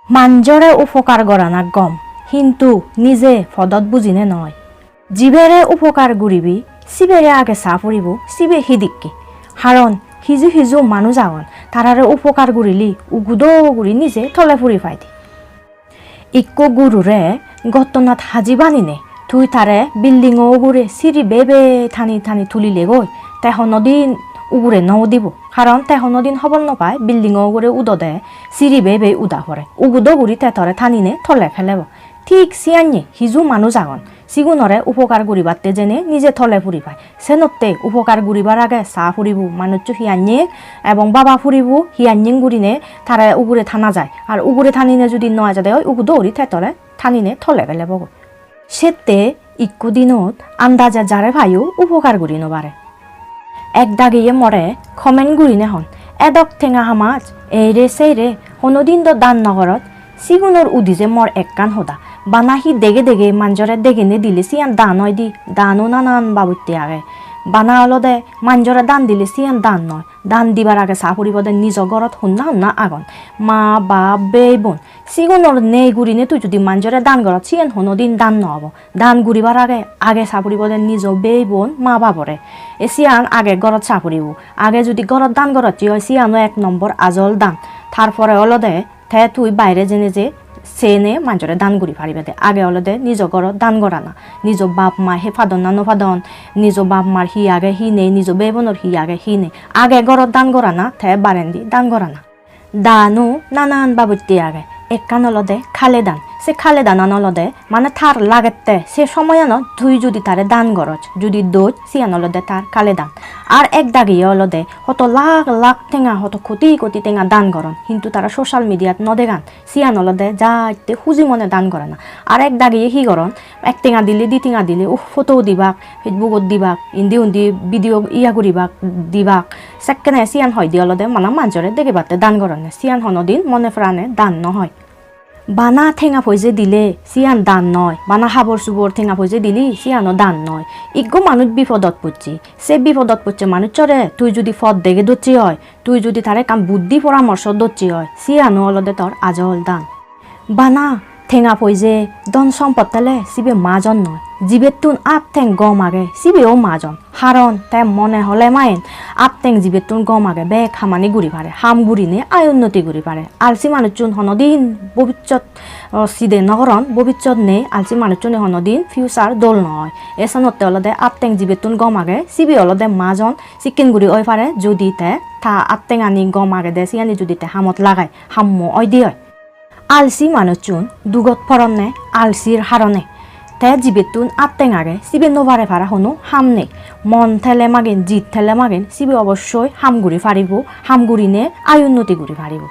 মাঞ্জরে উপকার করা না গম কিন্তু নিজে ফদত বুজিনে নয় জীবেরে উপকার গুরিবি সিবেরে আগে চা ফুরিব সিবে হিদিককে হারণ হিজু হিজু মানুষ আগন তারারে উপকার গুরিলি উগুদো গুড়ি নিজে থলে ফুরি ফাইদি ইক্কো গুরুরে গত্তনাথ হাজি বানিনে তুই তারে বিল্ডিংও গুড়ে সিঁড়ি বেবে থানি থানি তুলিলে গই তেহনদিন উগুরে নও দিব কারণ তেহনদিন হবল নপায় বিল্ডিংও গুড়ে উদো দে সিঁড়ি বেবে উদা করে উগুদো গুড়ি তেতরে থানিনে থলে ফেলেব ঠিক সিয়ান্যে হিজু মানুষ আগন সিগুনরে উপকার গুরিবাতে জেনে নিজে থলে ফুরি পায় সেনতে উপকার গুরিবার আগে চা ফুরিব মানুষ হিয়ান্যে এবং বাবা ফুরিব হিয়ান্যিং গুরিনে তারা উগুরে থানা যায় আর উগুরে থানিনে যদি নয় যায় উগু দৌড়ি তেতরে থানিনে থলে ফেলেব সেতে ইক্কু দিনত আন্দাজে যারে ভাইও উপকার গুরি নবারে এক দাগিয়ে মরে খমেন গুরিনে হন এদক ঠেঙা হামাজ এইরে সেইরে হনদিন দান নগরত সিগুনৰ উদিজে মর এককান হদা বানাহি দেগে দেগে মাঞ্জরে দেগে নে দিলে সিয়ান দান হয় দি দানো নানান বাবুতে আগে বানা হলো দে মাঞ্জরে দান দিলে সিয়ান দান নয় দান দিবার আগে চা ফুরিব দে নিজ ঘরত শুননা আগন মা বাপ বে বোন সিগুনৰ নেই গুড়িনে তুই যদি মাঞ্জরে দান ঘরত সিয়ান হনদিন দান নহব দান গুড়িবার আগে চা ফুরিব দে নিজ বে বোন মা বাবরে এ সিয়ান আগে ঘরত চা ফুরিব আগে যদি ঘরত দান ঘরত হয় সিয়ানো 1 নম্বর আজল দান তারপরে হলো দে তে তুই বাইরে জেনে যে সেনে মাঞ্জরে দান গুড়ি ফারিবে দে আগে হলো দে নিজ ঘরত দান করা না নিজ বাপ মা হে ফাদন না নফাদন নিজ বাপ মার হি আগে হি নেই নিজ বেবনর হি আগে হি নেই আগে ঘরত দান করা না তে বারেন্দি দান করা না দানু নানান বাবুতি আগে একখান হলো দে খালে দান সে খালে দান হলো দে মানে থার লাগেতে সে সময় ন তুই যদি তারে দান করছ যদি দোজ সিয়ান হলো দে তার খালে দান আর এক দাগিয়ে হলো দে হত লাখ লাখ টেঙা হত কোটি কোটি টেঙা দান করন কিন্তু তারা সোশ্যাল মিডিয়াত নদেগান সিয়ান হলো দে যাইতে খুঁজি মনে দান করে না আর এক দাগিয়ে হি করন এক টেঙা দিলে দি টেঙা দিলে ফটো দিবাক ফেসবুকত দিবাক ইন্দি ভিডিও ইয়া করিবাক দিবাক সেকেনে সিয়ান হয় দি হলো দে মানে মাঞ্জরে দেখে বাতে দান করেন সিয়ান হনদিন মনে প্রাণে দান নহয় বানা ঠেঙা ফইজে দিলে সিয়ান দান নয় বানা হাবর সুবর ঠেঙা ফইজে দিলি সিয়ানো দান নয় ইগো মানুষ বিপদত পড়ছি সে বিপদত পড়ছে মানুষ চরে তুই যদি ফদ দেখে দচ্ছি হয় তুই যদি তারে কাম বুদ্ধি পরামর্শ দচ্ছি হয় সিয়ানো অলদে তোর আজল দান বানা ঠেঙা ফইজে দন সম্পদ তালে সিবে মাজন নয় জীবের তুন আপ ঠেং গম আগে সিবেও মাজন হারণ তাই মনে হলে মায়েন আপ ঠেং জীবের তুন গম আগে বে খামানি গুড়ি পারে হাম গুড়ি নে আয় উন্নতি গুড়ি পারে আলসি মানুষ চুন হনদিন ভবিষ্যৎ সিদে নগরণ ভবিষ্যৎ নেই আলসি মানুষ চুনে হনদিন ফিউচার দোল নয় এসানতে অলদে আপ ঠেং জীবের তুন গম আগে সিবি অলদে মাজন চিকেন গুড়ি ওই পারে যদি তে থা আপ ঠেং আনি গম আগে দে সিয়ানি যদি তে হামত লাগায় হাম্ম ওই দিয়ে আলসি মানুষ চুন দুগত ফরনে আলসির হারণে তে জীবেতুন আত্তেং আগে সিবে নোভারে ফারা হনো হাম নেই মন ঠেলে মাগেন জিত ঠেলে মাগেন সিবে অবশ্যই হামগুড়ি ফারিব হামগুড়ি নে আয় উন্নতি গুড়ি ফারিব